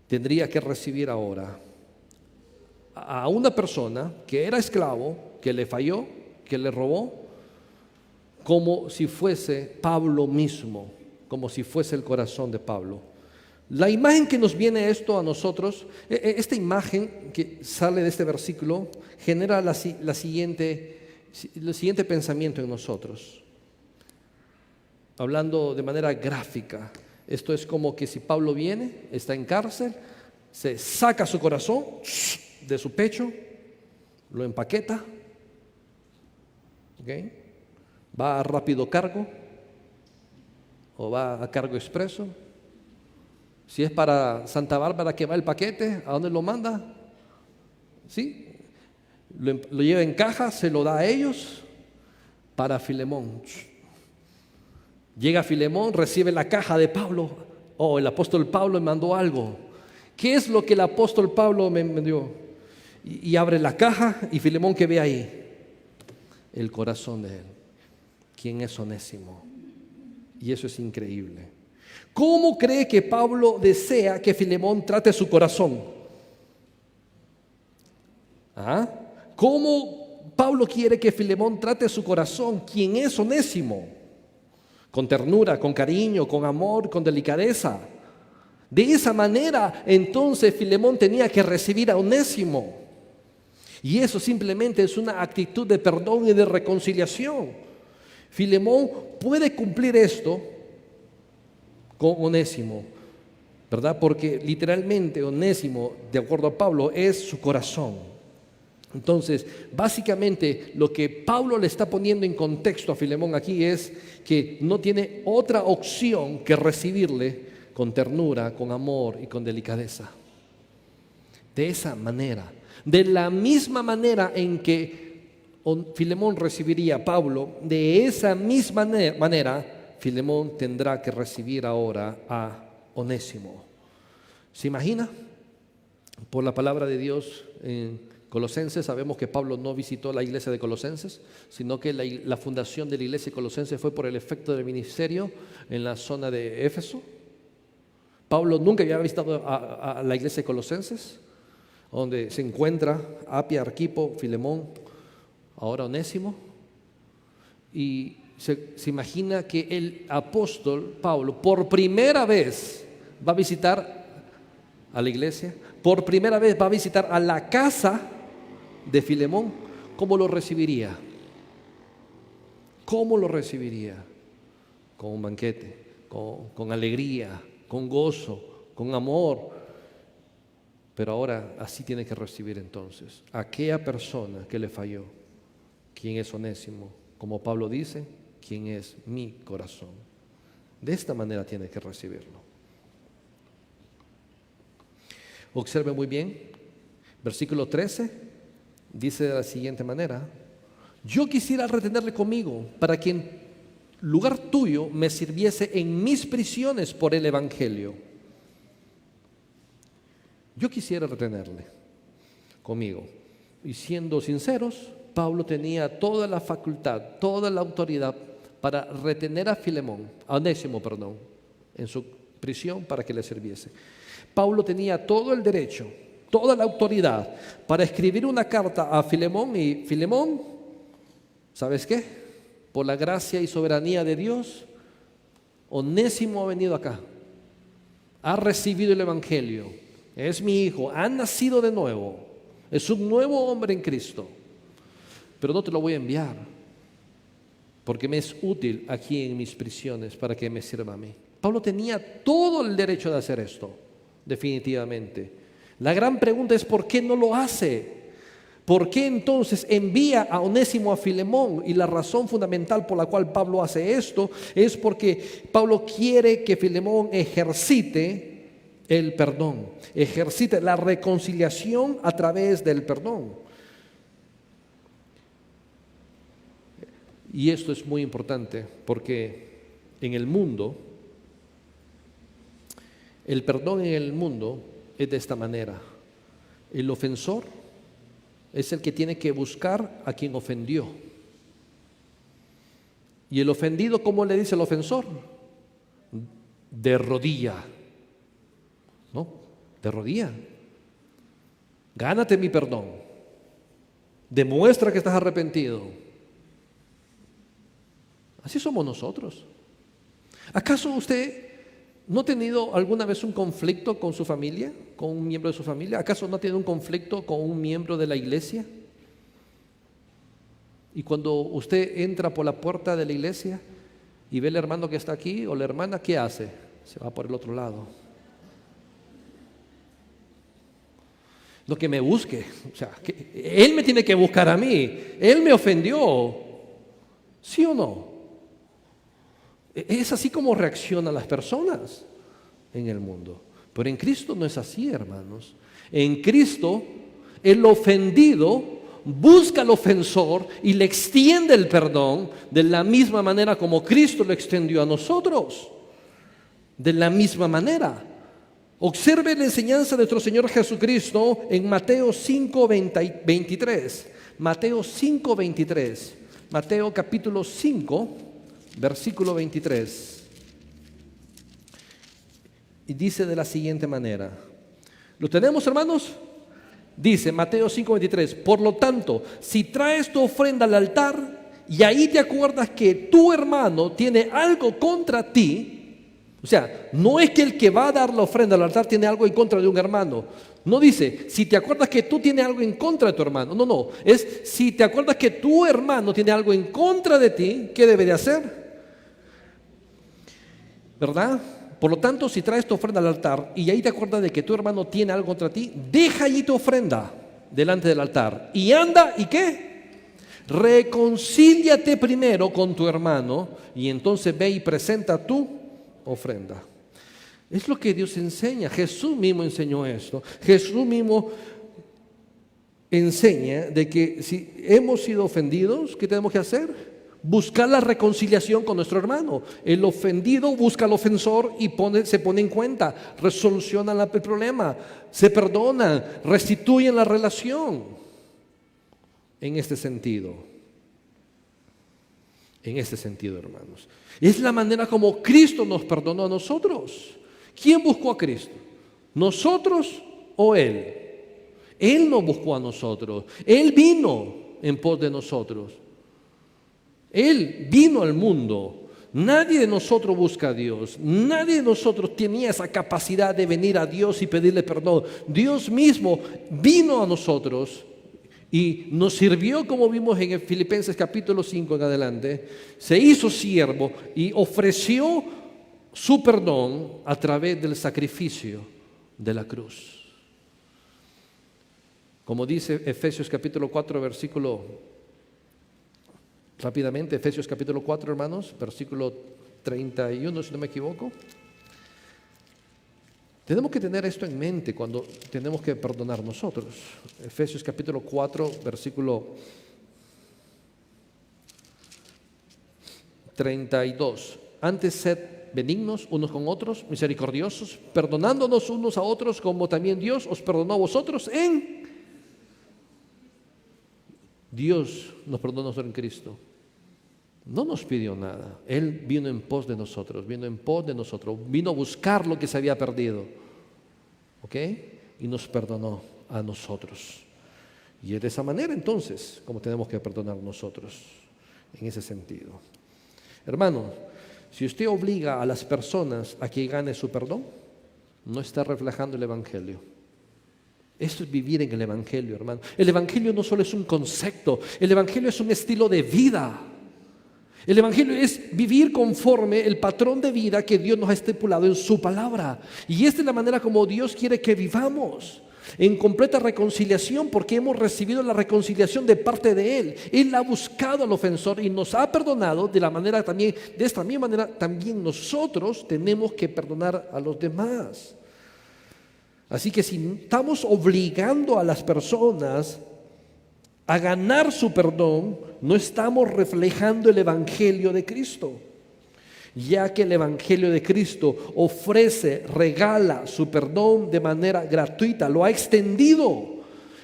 tendría que recibir ahora a una persona que era esclavo, que le falló, que le robó, como si fuese Pablo mismo, como si fuese el corazón de Pablo. La imagen que nos viene esto a nosotros, esta imagen que sale de este versículo, genera el siguiente pensamiento en nosotros. Hablando de manera gráfica, esto es como que si Pablo viene, está en cárcel, se saca su corazón de su pecho, lo empaqueta, ¿okay? Va a rápido cargo o va a cargo expreso. Si es para Santa Bárbara que va el paquete, ¿a dónde lo manda? ¿Sí? Lo lleva en caja, se lo da a ellos para Filemón. Llega Filemón, recibe la caja de Pablo. Oh, el apóstol Pablo me mandó algo. ¿Qué es lo que el apóstol Pablo me dio? Y abre la caja, y Filemón, ¿qué ve ahí? El corazón de él. ¿Quién es Onésimo? Y eso es increíble. ¿Cómo cree que Pablo desea que Filemón trate su corazón? ¿Cómo Pablo quiere que Filemón trate su corazón? ¿Quién es Onésimo? Con ternura, con cariño, con amor, con delicadeza. De esa manera, entonces Filemón tenía que recibir a Onésimo. Y eso simplemente es una actitud de perdón y de reconciliación. Filemón puede cumplir esto con Onésimo, ¿verdad? Porque literalmente Onésimo, de acuerdo a Pablo, es su corazón. Entonces, básicamente lo que Pablo le está poniendo en contexto a Filemón aquí es que no tiene otra opción que recibirle con ternura, con amor y con delicadeza. De esa manera, de la misma manera en que Filemón recibiría a Pablo, de esa misma manera, Filemón tendrá que recibir ahora a Onésimo. ¿Se imagina? Por la palabra de Dios en Colosenses, sabemos que Pablo no visitó la iglesia de Colosenses, sino que la fundación de la iglesia de Colosenses fue por el efecto del ministerio en la zona de Éfeso. Pablo nunca había visitado a la iglesia de Colosenses, donde se encuentra Apia, Arquipo, Filemón, ahora Onésimo. Y se imagina que el apóstol Pablo por primera vez va a visitar a la iglesia, por primera vez va a visitar a la casa de Filemón. ¿Cómo lo recibiría? ¿Cómo lo recibiría? Con un banquete, con alegría, con gozo, con amor. Pero ahora así tiene que recibir entonces a aquella persona que le falló. ¿Quién es Onésimo? Como Pablo dice, ¿quién es mi corazón? De esta manera tiene que recibirlo. Observe muy bien, versículo 13 dice de la siguiente manera: yo quisiera retenerle conmigo para que en lugar tuyo me sirviese en mis prisiones por el evangelio. Yo quisiera retenerle conmigo. Y siendo sinceros, Pablo tenía toda la facultad, toda la autoridad para retener a Onésimo, en su prisión para que le sirviese. Pablo tenía todo el derecho, toda la autoridad para escribir una carta a Filemón y Filemón, ¿sabes qué? Por la gracia y soberanía de Dios, Onésimo ha venido acá, ha recibido el evangelio, es mi hijo, ha nacido de nuevo, es un nuevo hombre en Cristo, pero no te lo voy a enviar porque me es útil aquí en mis prisiones para que me sirva a mí. Pablo tenía todo el derecho de hacer esto, definitivamente. La gran pregunta es ¿por qué no lo hace? ¿Por qué entonces envía a Onésimo a Filemón? Y la razón fundamental por la cual Pablo hace esto es porque Pablo quiere que Filemón ejercite el perdón, ejercite la reconciliación a través del perdón. Y esto es muy importante porque en el mundo, el perdón en el mundo es de esta manera. El ofensor es el que tiene que buscar a quien ofendió. Y el ofendido, ¿cómo le dice el ofensor? De rodilla. No, de rodilla. Gánate mi perdón. Demuestra que estás arrepentido. Así somos nosotros. ¿Acaso usted no ha tenido alguna vez un conflicto con su familia, con un miembro de su familia? ¿Acaso no ha tenido un conflicto con un miembro de la iglesia? Y cuando usted entra por la puerta de la iglesia y ve al hermano que está aquí o la hermana, ¿qué hace? Se va por el otro lado. No que me busque, o sea, que él me tiene que buscar a mí. Él me ofendió. ¿Sí o no? Es así como reaccionan las personas en el mundo. Pero en Cristo no es así, hermanos. En Cristo, el ofendido busca al ofensor y le extiende el perdón de la misma manera como Cristo lo extendió a nosotros. De la misma manera. Observe la enseñanza de nuestro Señor Jesucristo en Mateo 5:23. Mateo 5:23. Mateo capítulo 5, versículo 23. Y dice de la siguiente manera. ¿Lo tenemos, hermanos? Dice Mateo 5:23. Por lo tanto, si traes tu ofrenda al altar y ahí te acuerdas que tu hermano tiene algo contra ti, o sea, no es que el que va a dar la ofrenda al altar tiene algo en contra de un hermano. No dice, si te acuerdas que tú tienes algo en contra de tu hermano. No. Es, si te acuerdas que tu hermano tiene algo en contra de ti, ¿qué debe de hacer? ¿Verdad? Por lo tanto, si traes tu ofrenda al altar y ahí te acuerdas de que tu hermano tiene algo contra ti, deja allí tu ofrenda delante del altar. Y anda, ¿y qué? Reconcíliate primero con tu hermano y entonces ve y presenta tu ofrenda. Es lo que Dios enseña. Jesús mismo enseñó esto. Jesús mismo enseña de que si hemos sido ofendidos, ¿qué tenemos que hacer? Buscar la reconciliación con nuestro hermano. El ofendido busca al ofensor y se pone en cuenta, resoluciona el problema, se perdonan, restituyen la relación. En este sentido, hermanos, es la manera como Cristo nos perdonó a nosotros. ¿Quién buscó a Cristo? ¿Nosotros o Él? Él nos buscó a nosotros. Él vino en pos de nosotros. Él vino al mundo. Nadie de nosotros busca a Dios. Nadie de nosotros tenía esa capacidad de venir a Dios y pedirle perdón. Dios mismo vino a nosotros y nos sirvió, como vimos en Filipenses capítulo 5 en adelante. Se hizo siervo y ofreció su perdón a través del sacrificio de la cruz. Como dice Efesios capítulo 4, rápidamente, Efesios capítulo 4, hermanos, versículo 31, si no me equivoco. Tenemos que tener esto en mente cuando tenemos que perdonar nosotros. Efesios capítulo 4, versículo 32. Antes sed benignos unos con otros, misericordiosos, perdonándonos unos a otros como también Dios os perdonó a vosotros en... Dios nos perdonó a nosotros en Cristo. No nos pidió nada. Él vino en pos de nosotros, vino a buscar lo que se había perdido. ¿Ok? Y nos perdonó a nosotros. Y es de esa manera entonces como tenemos que perdonar nosotros, en ese sentido. Hermano, si usted obliga a las personas a que gane su perdón, no está reflejando el Evangelio. Esto es vivir en el Evangelio, hermano. El Evangelio no solo es un concepto, el Evangelio es un estilo de vida. El Evangelio es vivir conforme el patrón de vida que Dios nos ha estipulado en su palabra. Y esta es la manera como Dios quiere que vivamos, en completa reconciliación, porque hemos recibido la reconciliación de parte de Él. Él ha buscado al ofensor y nos ha perdonado de esta misma manera también nosotros tenemos que perdonar a los demás. Así que si estamos obligando a las personas a ganar su perdón, no estamos reflejando el Evangelio de Cristo, ya que el Evangelio de Cristo ofrece, regala su perdón de manera gratuita, lo ha extendido.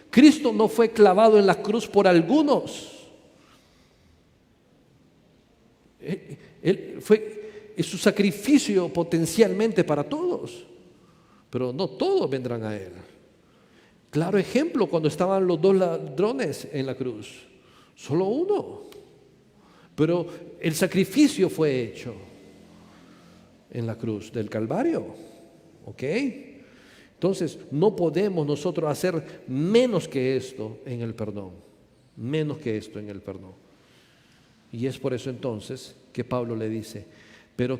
Cristo no fue clavado en la cruz por algunos. Es su sacrificio potencialmente para todos, pero no todos vendrán a Él. Claro ejemplo, cuando estaban los dos ladrones en la cruz, solo uno, pero el sacrificio fue hecho en la cruz del Calvario. ¿Ok? Entonces no podemos nosotros hacer menos que esto en el perdón, y es por eso entonces que Pablo le dice, pero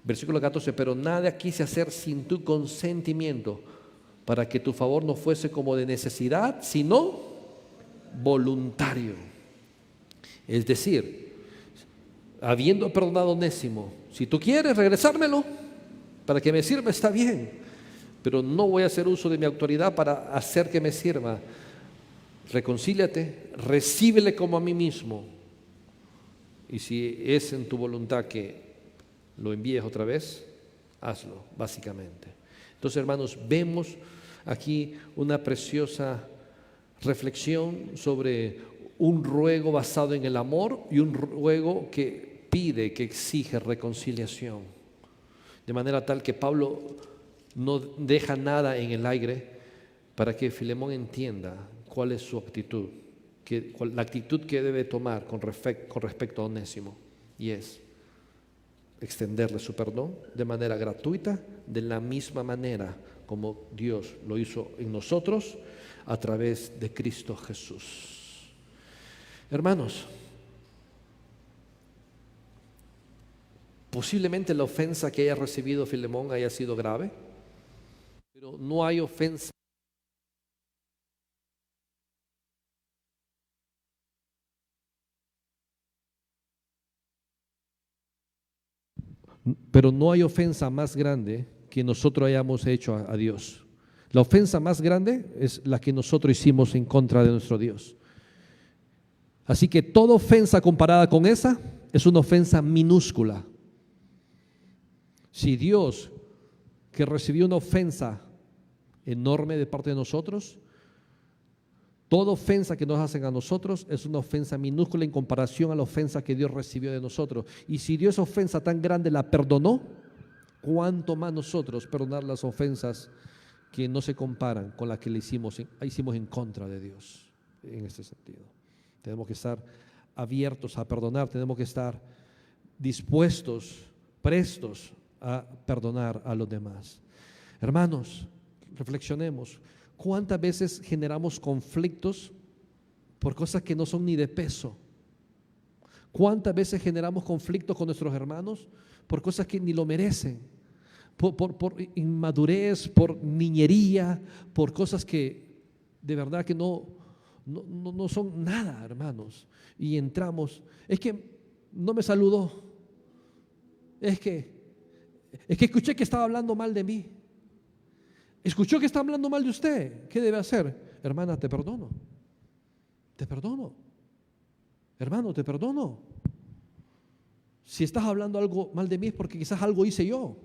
versículo 14, pero nada quise hacer sin tu consentimiento, para que tu favor no fuese como de necesidad, sino voluntario. Es decir, habiendo perdonado a Onésimo, si tú quieres regresármelo para que me sirva, está bien, pero no voy a hacer uso de mi autoridad para hacer que me sirva. Reconcíliate, recíbele como a mí mismo, y si es en tu voluntad que lo envíes otra vez, hazlo, básicamente. Entonces, hermanos, vemos aquí una preciosa reflexión sobre un ruego basado en el amor y un ruego que pide, que exige reconciliación. De manera tal que Pablo no deja nada en el aire para que Filemón entienda cuál es su actitud, la actitud que debe tomar con respecto a Onésimo, y es extenderle su perdón de manera gratuita, de la misma manera como Dios lo hizo en nosotros a través de Cristo Jesús. Hermanos, posiblemente la ofensa que haya recibido Filemón haya sido grave, pero no hay ofensa más grande que nosotros hayamos hecho a Dios. La ofensa más grande es la que nosotros hicimos en contra de nuestro Dios. Así que toda ofensa comparada con esa es una ofensa minúscula. Si Dios, que recibió una ofensa enorme de parte de nosotros, toda ofensa que nos hacen a nosotros es una ofensa minúscula en comparación a la ofensa que Dios recibió de nosotros. Y si Dios esa ofensa tan grande la perdonó, ¿cuánto más nosotros perdonar las ofensas que no se comparan con las que le hicimos en contra de Dios? En este sentido, tenemos que estar abiertos a perdonar, tenemos que estar dispuestos, prestos a perdonar a los demás. Hermanos, reflexionemos. ¿Cuántas veces generamos conflictos por cosas que no son ni de peso? ¿Cuántas veces generamos conflictos con nuestros hermanos por cosas que ni lo merecen? Por inmadurez, por niñería, por cosas que de verdad que no son nada, hermanos. Y entramos, es que no me saludó, es que escuché que estaba hablando mal de mí. Escuchó que está hablando mal de usted. ¿Qué debe hacer? Hermana, te perdono. Te perdono. Hermano, te perdono. Si estás hablando algo mal de mí es porque quizás algo hice yo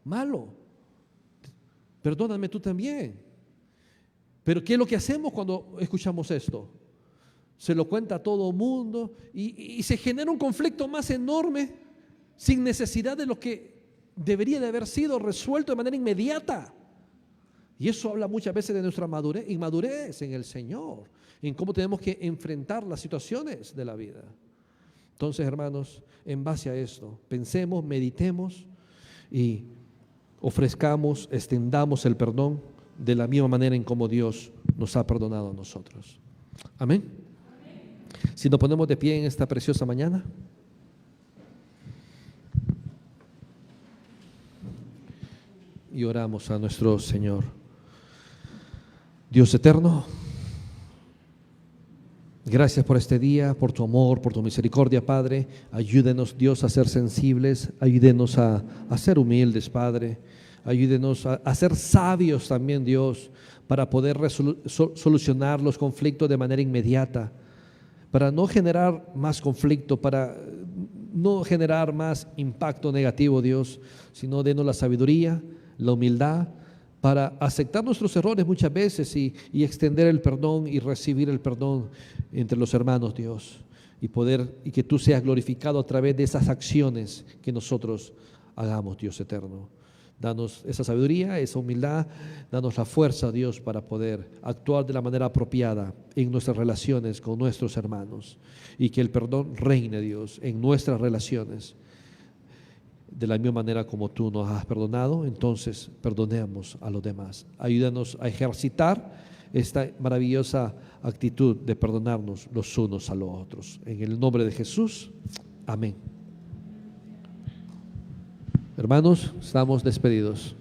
malo. Perdóname tú también. Pero ¿qué es lo que hacemos cuando escuchamos esto? Se lo cuenta a todo mundo y se genera un conflicto más enorme sin necesidad de lo que debería de haber sido resuelto de manera inmediata. Y eso habla muchas veces de nuestra inmadurez en el Señor, en cómo tenemos que enfrentar las situaciones de la vida. Entonces, hermanos, en base a esto, pensemos, meditemos y ofrezcamos, extendamos el perdón de la misma manera en como Dios nos ha perdonado a nosotros. Amén. Si nos ponemos de pie en esta preciosa mañana. Y oramos a nuestro Señor. Dios eterno, gracias por este día, por tu amor, por tu misericordia, Padre. Ayúdenos, Dios, a ser sensibles, ayúdenos a ser humildes, Padre. Ayúdenos a ser sabios también, Dios, para poder solucionar los conflictos de manera inmediata, para no generar más conflicto, para no generar más impacto negativo, Dios, sino denos la sabiduría, la humildad, para aceptar nuestros errores muchas veces y extender el perdón y recibir el perdón entre los hermanos, Dios, y que tú seas glorificado a través de esas acciones que nosotros hagamos, Dios eterno. Danos esa sabiduría, esa humildad, danos la fuerza, Dios, para poder actuar de la manera apropiada en nuestras relaciones con nuestros hermanos, y que el perdón reine, Dios, en nuestras relaciones. De la misma manera como tú nos has perdonado, entonces perdonemos a los demás. Ayúdanos a ejercitar esta maravillosa actitud de perdonarnos los unos a los otros. En el nombre de Jesús, amén. Hermanos, estamos despedidos.